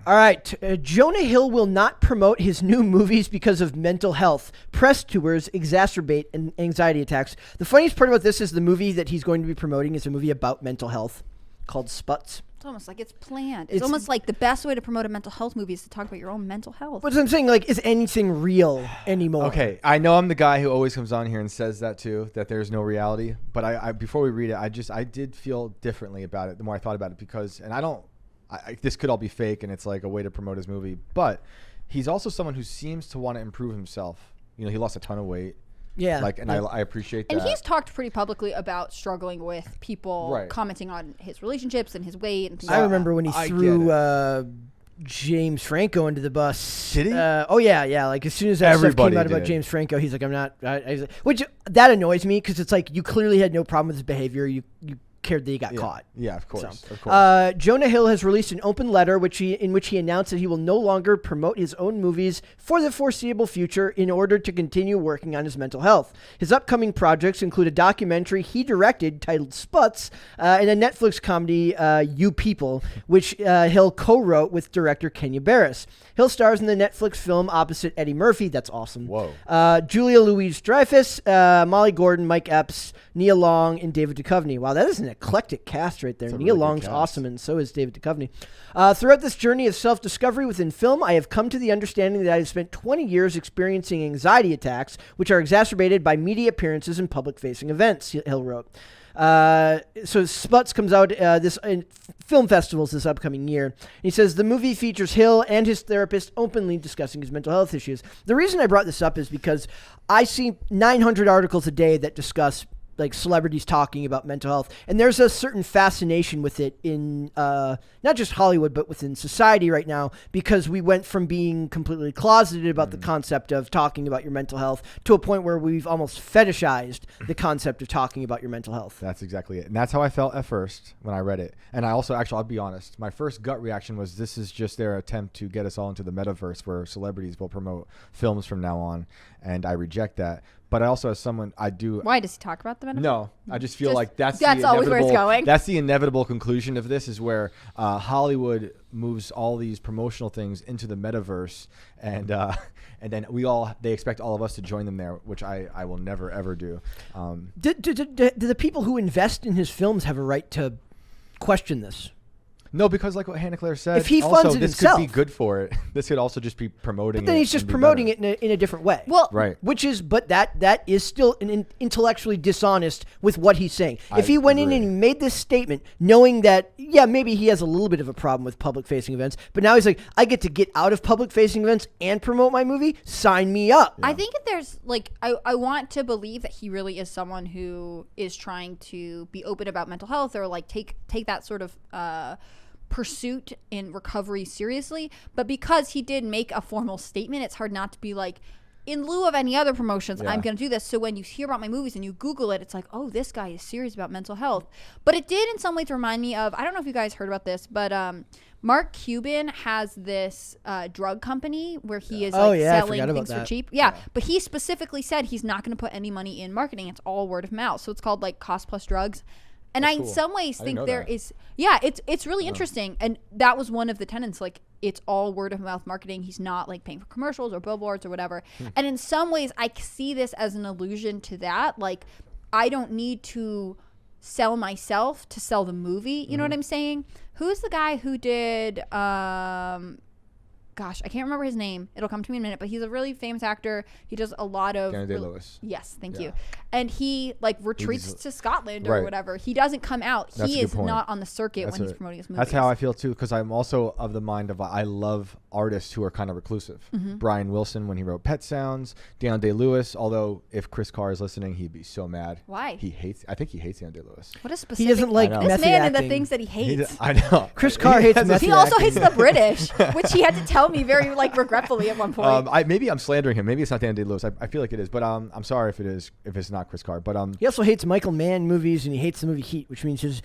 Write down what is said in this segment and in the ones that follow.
All right. Jonah Hill will not promote his new movies because of mental health. Press tours exacerbate anxiety attacks. The funniest part about this is the movie that he's going to be promoting is a movie about mental health called Sputs. It's almost like it's planned. It's almost like the best way to promote a mental health movie is to talk about your own mental health. But I'm saying, like, is anything real anymore? Okay, I know I'm the guy who always comes on here and says that too, that there's no reality. But I before we read it, I did feel differently about it the more I thought about it because, and this could all be fake and it's like a way to promote his movie. But he's also someone who seems to want to improve himself. You know, he lost a ton of weight. Yeah. I appreciate that. And he's talked pretty publicly about struggling with people commenting on his relationships and his weight and things like that. I remember when he threw James Franco into the bus. Did he? Oh, yeah. Like, as soon as that stuff came out about James Franco, he's like, I'm not. Which, that annoys me because it's like, you clearly had no problem with his behavior. You cared that he got caught. Yeah, of course. Of course. Jonah Hill has released an open letter in which he announced that he will no longer promote his own movies for the foreseeable future in order to continue working on his mental health. His upcoming projects include a documentary he directed titled Sputs and a Netflix comedy, You People, which Hill co-wrote with director Kenya Barris. Hill stars in the Netflix film opposite Eddie Murphy. That's awesome. Whoa. Julia Louis-Dreyfus, Molly Gordon, Mike Epps, Nia Long, and David Duchovny. Wow, that is an eclectic cast right there. Nia Long's awesome, and so is David Duchovny. Throughout this journey of self-discovery within film, I have come to the understanding that I have spent 20 years experiencing anxiety attacks, which are exacerbated by media appearances and public-facing events, Hill wrote. So Sputs comes out in film festivals this upcoming year. He says the movie features Hill and his therapist openly discussing his mental health issues. The reason I brought this up is because I see 900 articles a day that discuss like celebrities talking about mental health, and there's a certain fascination with it in not just Hollywood but within society right now, because we went from being completely closeted about the concept of talking about your mental health to a point where we've almost fetishized the concept of talking about your mental health. That's exactly it, and that's how I felt at first when I read it. And I also, actually, I'll be honest, my first gut reaction was this is just their attempt to get us all into the metaverse where celebrities will promote films from now on, and I reject that. But I also, as someone, I do. Why does he talk about the metaverse? No, I just feel like that's always where it's going. That's the inevitable conclusion of this, is where Hollywood moves all these promotional things into the metaverse, and then they expect all of us to join them there, which I will never ever do. Do the people who invest in his films have a right to question this? No, because like what Hannah Claire said, if he funds also, it this himself, could be good for it. This could also just be promoting it. But then he's just promoting it in a different way. Well, right. But that is still intellectually dishonest with what he's saying. If he went in and he made this statement knowing that, yeah, maybe he has a little bit of a problem with public-facing events, but now he's like, I get to get out of public-facing events and promote my movie? Sign me up. Yeah. I think that there's, like, I want to believe that he really is someone who is trying to be open about mental health or, like, take that sort of pursuit in recovery seriously, but because he did make a formal statement, it's hard not to be like, in lieu of any other promotions, I'm going to do this. So when you hear about my movies and you Google it, it's like, oh, this guy is serious about mental health. But it did in some ways remind me of, I don't know if you guys heard about this, but Mark Cuban has this drug company where he is selling things for cheap. Yeah, but he specifically said he's not going to put any money in marketing. It's all word of mouth. So it's called like Cost Plus Drugs. And I, in some ways, think there is, it's really interesting. And that was one of the tenets, like, it's all word of mouth marketing. He's not like paying for commercials or billboards or whatever. And in some ways, I see this as an allusion to that. Like, I don't need to sell myself to sell the movie. You know what I'm saying? Who's the guy who did, gosh, I can't remember his name. It'll come to me in a minute, but he's a really famous actor. He does a lot of Daniel Day-Lewis. Yes, thank you. And he like retreats to Scotland or whatever. He doesn't come out. He is not on the circuit when he's promoting his movies. That's how I feel too, because I'm also of the mind of I love artists who are kind of reclusive. Brian Wilson when he wrote Pet Sounds, Daniel Day-Lewis. Although if Chris Carr is listening, he'd be so mad. Why? I think he hates Daniel Day-Lewis. What a specific. He doesn't like this man and the things that he hates. I know. Chris Carr hates method acting. He also hates the British, which he had to tell me very like regretfully at one point. Maybe I'm slandering him. Maybe it's not Daniel Day-Lewis. I feel like it is, but I'm sorry if it is. If it's not Chris Carr, but he also hates Michael Mann movies, and he hates the movie Heat, which means his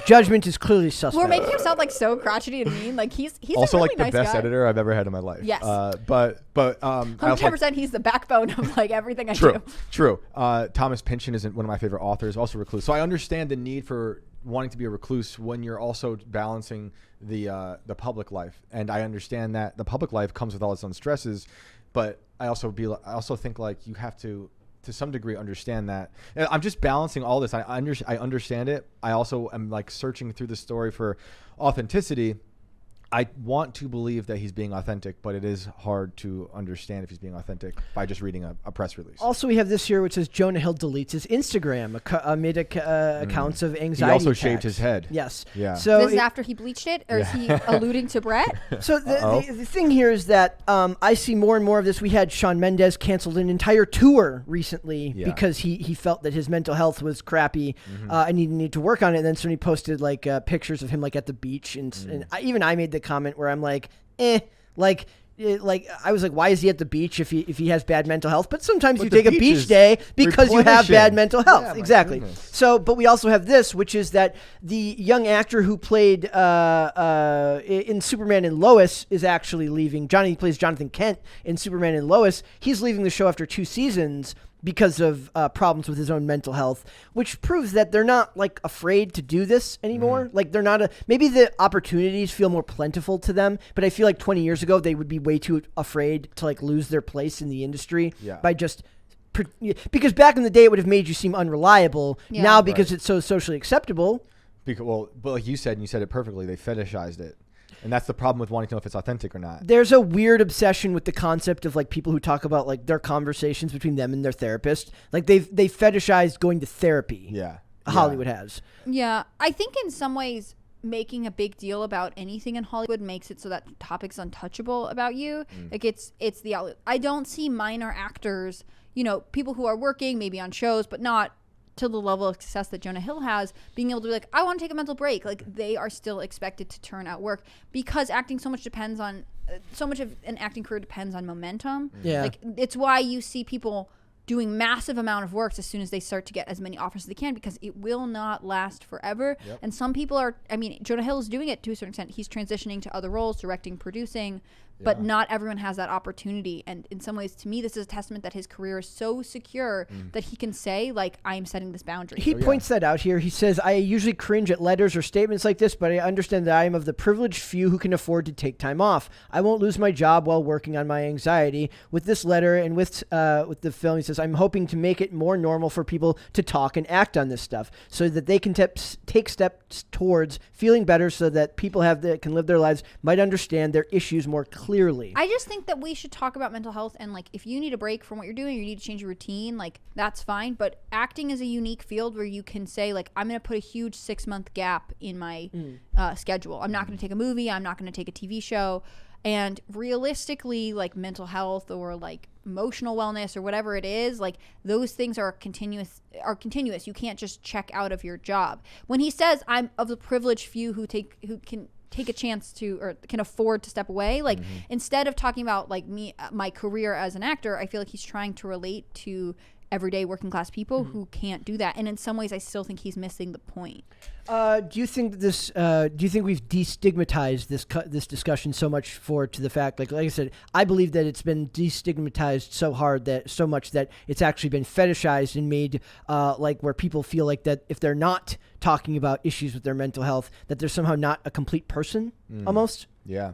judgment is clearly suspect. We're making him sound like so crotchety and mean. Like he's also a really like the nice best guy. editor I've ever had in my life. Yes. But 110%. He's the backbone of like everything I do. do. True. Thomas Pynchon isn't one of my favorite authors. Also recluse. So I understand the need for wanting to be a recluse when you're also balancing the public life. And I understand that the public life comes with all its own stresses, but I also think like you have to some degree understand that. And I'm just balancing all this. I understand it. I also am like searching through the story for authenticity. I want to believe that he's being authentic, but it is hard to understand if he's being authentic by just reading a press release. Also, we have this here, which says Jonah Hill deletes his Instagram amid accounts of anxiety. He also attacks. shaved his head. Yes. Yeah. So this is after he bleached it, or is he alluding to Brett? So the thing here is that I see more and more of this. We had Shawn Mendes canceled an entire tour recently because he felt that his mental health was crappy and he needed to work on it. And then somebody posted like pictures of him like at the beach, and even I made the comment where I'm like, like I was like, why is he at the beach if he has bad mental health? But sometimes you take a beach day because you have bad mental health. Yeah, exactly. Goodness. So, but we also have this, which is that the young actor who played in Superman and Lois is actually leaving. He plays Jonathan Kent in Superman and Lois. He's leaving the show after 2 seasons because of problems with his own mental health, which proves that they're not like afraid to do this anymore. Like they're not maybe the opportunities feel more plentiful to them, but I feel like 20 years ago they would be way too afraid to like lose their place in the industry by just because back in the day it would have made you seem unreliable. Now because it's so socially acceptable. But like you said it perfectly. They fetishized it. And that's the problem with wanting to know if it's authentic or not. There's a weird obsession with the concept of like people who talk about like their conversations between them and their therapist. Like they fetishized going to therapy. Yeah. Hollywood has. Yeah. I think in some ways making a big deal about anything in Hollywood makes it so that topic's untouchable about you. Like it's the outlet. I don't see minor actors, people who are working maybe on shows, but not to the level of success that Jonah Hill has, being able to be like, I want to take a mental break. Like they are still expected to turn out work because acting so much of an acting career depends on momentum. Yeah. Like it's why you see people doing massive amount of work as soon as they start to get as many offers as they can, because it will not last forever. Yep. And some people Jonah Hill is doing it to a certain extent. He's transitioning to other roles, directing, producing, but not everyone has that opportunity. And in some ways, to me, this is a testament that his career is so secure that he can say, like, I'm setting this boundary. He points that out here. He says, I usually cringe at letters or statements like this, but I understand that I am of the privileged few who can afford to take time off. I won't lose my job while working on my anxiety. With this letter and with the film, he says, I'm hoping to make it more normal for people to talk and act on this stuff so that they can take steps towards feeling better, so that people can live their lives, might understand their issues more clearly. I just think that we should talk about mental health, and like if you need a break from what you're doing, or you need to change your routine, like that's fine. But acting is a unique field where you can say, like, I'm going to put a huge 6-month gap in my schedule. I'm not going to take a movie. I'm not going to take a TV show. And realistically, like mental health or like emotional wellness or whatever it is, like those things are continuous. You can't just check out of your job. When he says, I'm of the privileged few who can take a chance to, or can afford to step away, like instead of talking about like my career as an actor, I feel like he's trying to relate to everyday working class people who can't do that. And in some ways I still think he's missing the point. Do you think we've destigmatized this discussion so much to the fact, like I said, I believe that it's been destigmatized so much that it's actually been fetishized and made like where people feel like that if they're not talking about issues with their mental health, that they're somehow not a complete person almost. Yeah.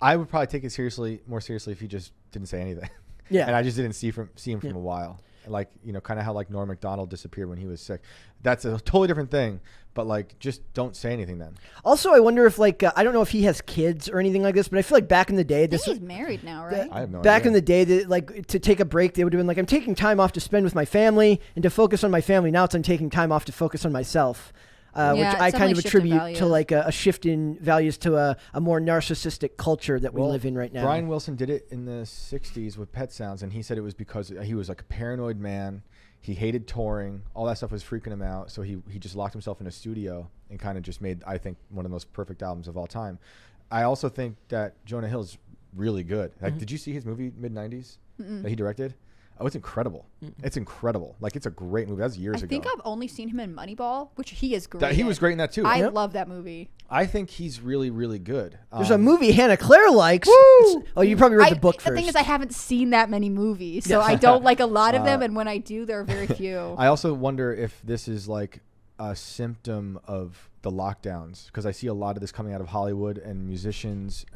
I would probably take it more seriously if he just didn't say anything. Yeah. And I just didn't see him from a while. Like, kind of how like Norm Macdonald disappeared when he was sick. That's a totally different thing. But like, just don't say anything then. Also, I wonder if like, I don't know if he has kids or anything like this, but I feel like back in the day, he's married now, right? I have no idea. Back in the day, like to take a break, they would have been like, I'm taking time off to spend with my family and to focus on my family. Now I'm taking time off to focus on myself. Which I kind of attribute to like a shift in values to a more narcissistic culture that we live in right now. Brian Wilson did it in the 60s with Pet Sounds, and he said it was because he was like a paranoid man. He hated touring. All that stuff was freaking him out. So he just locked himself in a studio and kind of just made, I think, one of the most perfect albums of all time. I also think that Jonah Hill's really good. Like, did you see his movie Mid-90s that he directed? Oh, it's incredible. It's incredible. Like, it's a great movie. That was years ago. I think I've only seen him in Moneyball, which he is great. He was great in that, too. I love that movie. I think he's really, really good. There's a movie Hannah Claire likes. Woo! Oh, you probably read the book first. The thing is, I haven't seen that many movies, so I don't like a lot of them, and when I do, there are very few. I also wonder if this is like a symptom of the lockdowns, because I see a lot of this coming out of Hollywood and musicians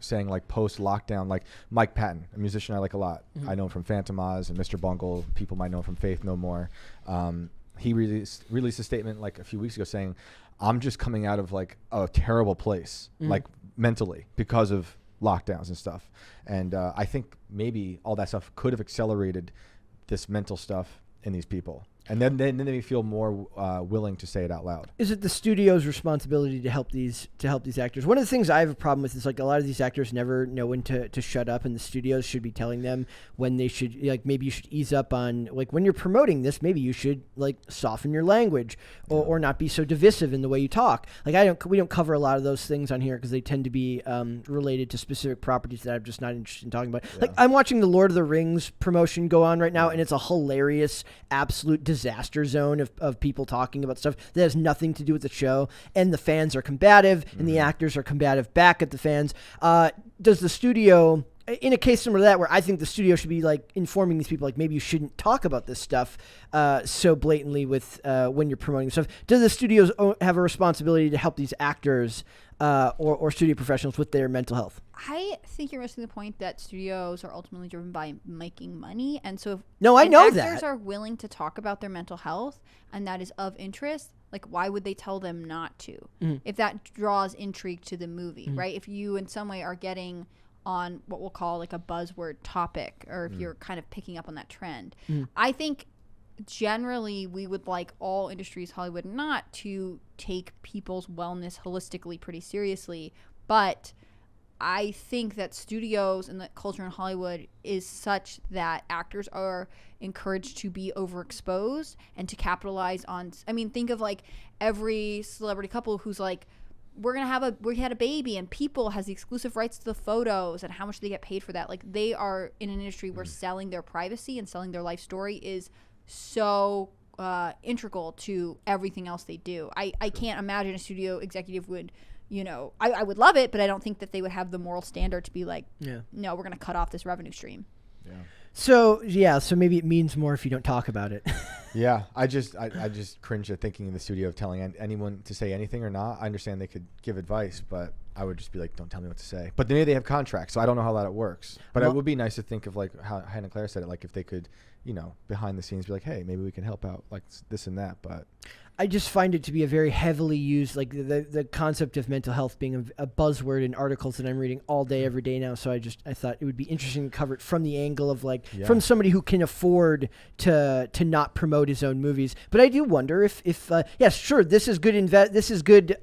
saying like post-lockdown, like Mike Patton, a musician I like a lot. I know him from Phantom Oz and Mr. Bungle. People might know him from Faith No More. He released a statement like a few weeks ago saying, I'm just coming out of like a terrible place, like mentally, because of lockdowns and stuff. And I think maybe all that stuff could have accelerated this mental stuff in these people. And then they feel more willing to say it out loud. Is it the studio's responsibility to help these actors? One of the things I have a problem with is like a lot of these actors never know when to shut up, and the studios should be telling them when they should, like, maybe you should ease up on, like, when you're promoting this, maybe you should like soften your language or not be so divisive in the way you talk. Like we don't cover a lot of those things on here because they tend to be related to specific properties that I'm just not interested in talking about. Yeah. Like I'm watching the Lord of the Rings promotion go on right now, and it's a hilarious, absolute disaster zone of people talking about stuff that has nothing to do with the show, and the fans are combative and the actors are combative back at the fans. Does the studio, in a case similar to that, where I think the studio should be like informing these people, like maybe you shouldn't talk about this stuff so blatantly with when you're promoting stuff, do the studios have a responsibility to help these actors or studio professionals with their mental health? I think you're missing the point that studios are ultimately driven by making money. And so if actors are willing to talk about their mental health and that is of interest, like why would they tell them not to? If that draws intrigue to the movie, right? If you in some way are getting on what we'll call like a buzzword topic, or if you're kind of picking up on that trend. I think generally we would like all industries, Hollywood not, to take people's wellness holistically pretty seriously, but I think that studios and the culture in Hollywood is such that actors are encouraged to be overexposed and to capitalize on, I mean, think of like every celebrity couple who's like, we had a baby and People has the exclusive rights to the photos and how much they get paid for that. Like they are in an industry where selling their privacy and selling their life story is so integral to everything else they do. I can't imagine a studio executive would, I would love it, but I don't think that they would have the moral standard to be like, no, we're going to cut off this revenue stream. Yeah. So maybe it means more if you don't talk about it. Yeah, I just cringe at thinking in the studio of telling anyone to say anything or not. I understand they could give advice, but I would just be like, don't tell me what to say. But maybe they have contracts, so I don't know how that works. But it would be nice to think of like how Hannah Claire said it, like if they could, behind the scenes be like, hey, maybe we can help out like this and that. But I just find it to be a very heavily used, like the concept of mental health being a buzzword in articles that I'm reading all day, every day now. So I thought it would be interesting to cover it from the angle of like, from somebody who can afford to not promote his own movies. But I do wonder if yes, sure, this is good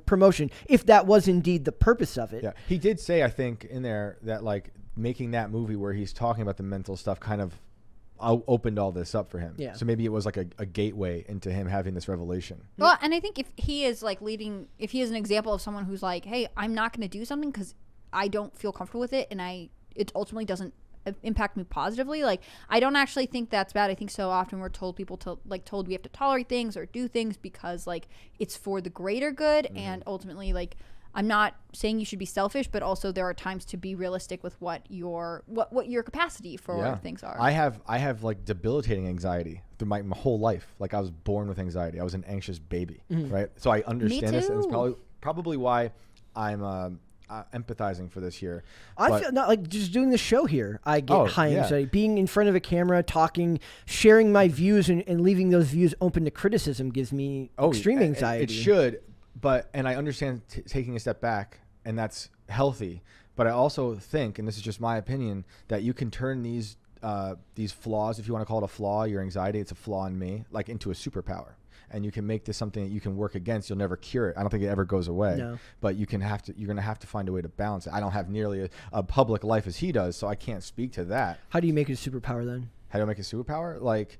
promotion, if that was indeed the purpose of it. Yeah, he did say, I think in there that like making that movie where he's talking about the mental stuff kind of opened all this up for him. Yeah. So maybe it was like a gateway into him having this revelation. Well, and I think if he is like if he is an example of someone who's like, hey, I'm not going to do something because I don't feel comfortable with it and it ultimately doesn't impact me positively. Like, I don't actually think that's bad. I think so often we're told we have to tolerate things or do things because like it's for the greater good. And ultimately, like, I'm not saying you should be selfish, but also there are times to be realistic with what your capacity for things are. I have like debilitating anxiety through my whole life. Like I was born with anxiety. I was an anxious baby, right? So I understand this, and it's probably why I'm empathizing for this here. I feel not like just doing the show here. I get high anxiety. Being in front of a camera, talking, sharing my views, and leaving those views open to criticism gives me extreme anxiety. It should. And I understand taking a step back, and that's healthy. But I also think, and this is just my opinion, that you can turn these flaws, if you want to call it a flaw, your anxiety, it's a flaw in me, like into a superpower. And you can make this something that you can work against. You'll never cure it. I don't think it ever goes away. No. But you're going to have to find a way to balance it. I don't have nearly a public life as he does, so I can't speak to that. How do you make it a superpower then? How do I make it a superpower? Like,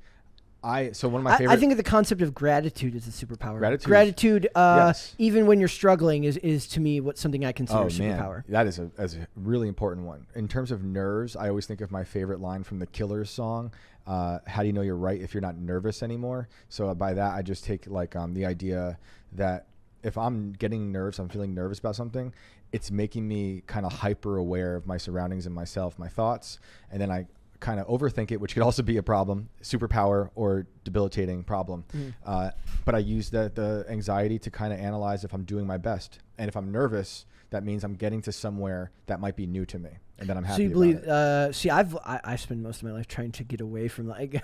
one of my favorite. I think of the concept of gratitude as a superpower. Gratitude, yes. Even when you're struggling, is to me something I consider a superpower. That is a really important one. In terms of nerves, I always think of my favorite line from the Killers song. How do you know you're right if you're not nervous anymore? So by that, I just take like the idea that if I'm getting nerves, I'm feeling nervous about something, it's making me kind of hyper aware of my surroundings and myself, my thoughts, and then I kind of overthink it, which could also be a problem, superpower or debilitating problem. But I use the anxiety to kind of analyze if I'm doing my best. And if I'm nervous, that means I'm getting to somewhere that might be new to me, and then I'm happy about it. I spend most of my life trying to get away from like.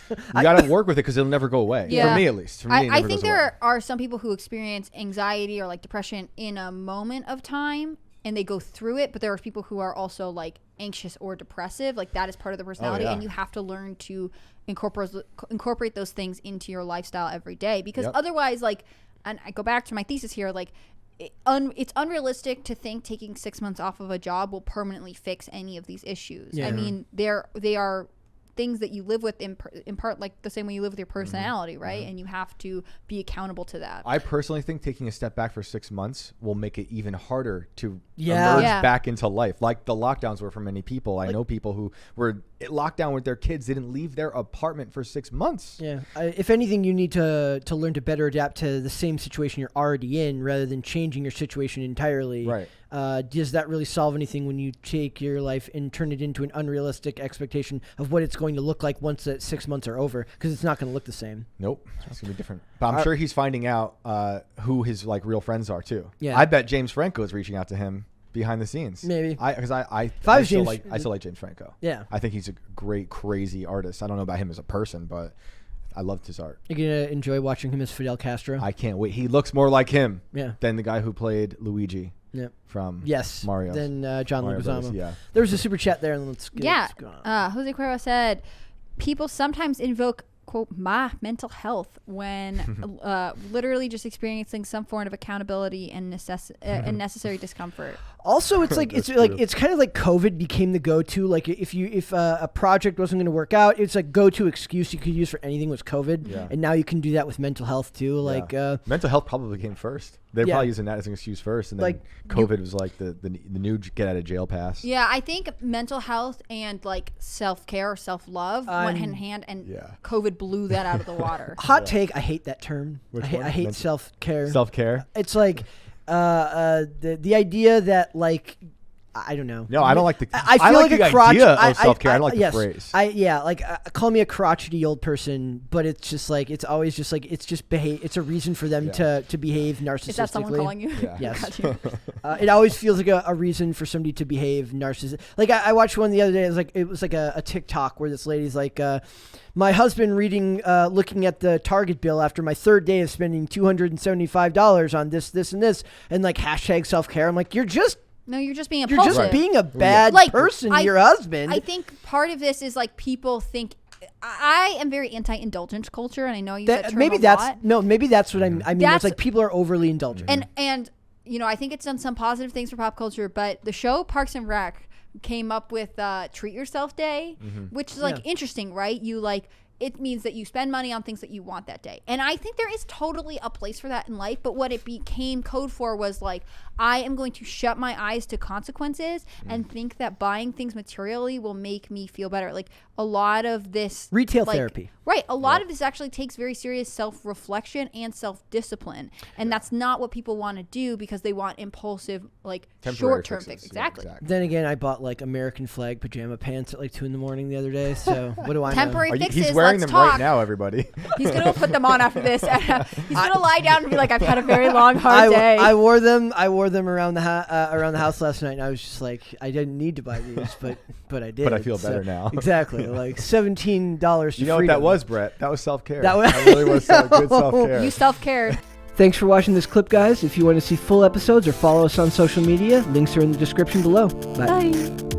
You got to work with it because it'll never go away. Yeah. For me, at least. For me, I think there are some people who experience anxiety or like depression in a moment of time and they go through it, but there are people who are also like anxious or depressive. Like that is part of the personality, and you have to learn to incorporate those things into your lifestyle every day, because otherwise, like, and I go back to my thesis here, like, it's unrealistic to think taking 6 months off of a job will permanently fix any of these issues. I mean, they are things that you live with in part, like the same way you live with your personality, right? And you have to be accountable to that. I personally think taking a step back for 6 months will make it even harder to emerge back into life, like the lockdowns were for many people. I know people who were locked down with their kids, didn't leave their apartment for 6 months. If anything, you need to learn to better adapt to the same situation you're already in rather than changing your situation entirely. Right. Does that really solve anything when you take your life and turn it into an unrealistic expectation of what it's going to look like once that 6 months are over? Because it's not going to look the same. Nope, it's going to be different. But I'm sure he's finding out who his like real friends are too. Yeah. I bet James Franco is reaching out to him behind the scenes. Maybe. Because I still like James Franco. Yeah. I think he's a great, crazy artist. I don't know about him as a person, but I loved his art. You're going to enjoy watching him as Fidel Castro? I can't wait. He looks more like him than the guy who played Luigi. From Mario. Then John Mario Leguizamo. Brothers, yeah. There was a super chat there, and let's get Jose Cuervo said, people sometimes invoke, quote, my mental health when literally just experiencing some form of accountability and necessary discomfort. Also, it's like it's kind of like COVID became the go-to. Like if a project wasn't going to work out, it's like go-to excuse you could use for anything was COVID, and now you can do that with mental health too. Like mental health probably came first. They're probably using that as an excuse first, and then like COVID was like the new get out of jail pass. Yeah, I think mental health and like self-care or self-love went hand in hand, and COVID blew that out of the water. Hot take: I hate that term. I hate self-care. Self-care. It's like the idea that like I don't know. No, I don't like the. I feel like a crotch. Idea of self-care. I don't like the phrase. Call me a crotchety old person, but it's just like it's always just like it's just behave. It's a reason for them to behave narcissistically. Is that someone calling you? Yeah. Yes. It always feels like a reason for somebody to behave narcissistic. Like I watched one the other day. It was like a TikTok where this lady's like, my husband looking at the Target bill after my third day of spending $275 on this, and this, and like hashtag self-care. I'm like, you're just being impulsive. You're just being a bad person to your husband. I think part of this is like people think. I am very anti-indulgence culture, and I know you said term maybe a that's lot. No, maybe that's what I mean. It's like people are overly indulgent. And you know, I think it's done some positive things for pop culture, but the show Parks and Rec came up with Treat Yourself Day, which is like interesting, right? You like. It means that you spend money on things that you want that day. And I think there is totally a place for that in life. But what it became code for was like, I am going to shut my eyes to consequences and think that buying things materially will make me feel better. Like a lot of this retail therapy. Right. A lot of this actually takes very serious self-reflection and self-discipline. And that's not what people want to do because they want impulsive, like short-term fixes. Exactly. Then again, I bought like American flag pajama pants at like 2 a.m. the other day. So what do I know? Temporary fixes. He's wearing them right now, everybody. He's going to put them on after this. He's going to lie down and be like, I've had a very long, hard day. I wore them around the house last night, and I was just like, I didn't need to buy these, but I did. But I feel better now. Exactly. Like $17 to You know freedom. what that was, Brett? That was self-care. That really was good self-care. You self-cared. Thanks for watching this clip, guys. If you want to see full episodes or follow us on social media, links are in the description below. Bye.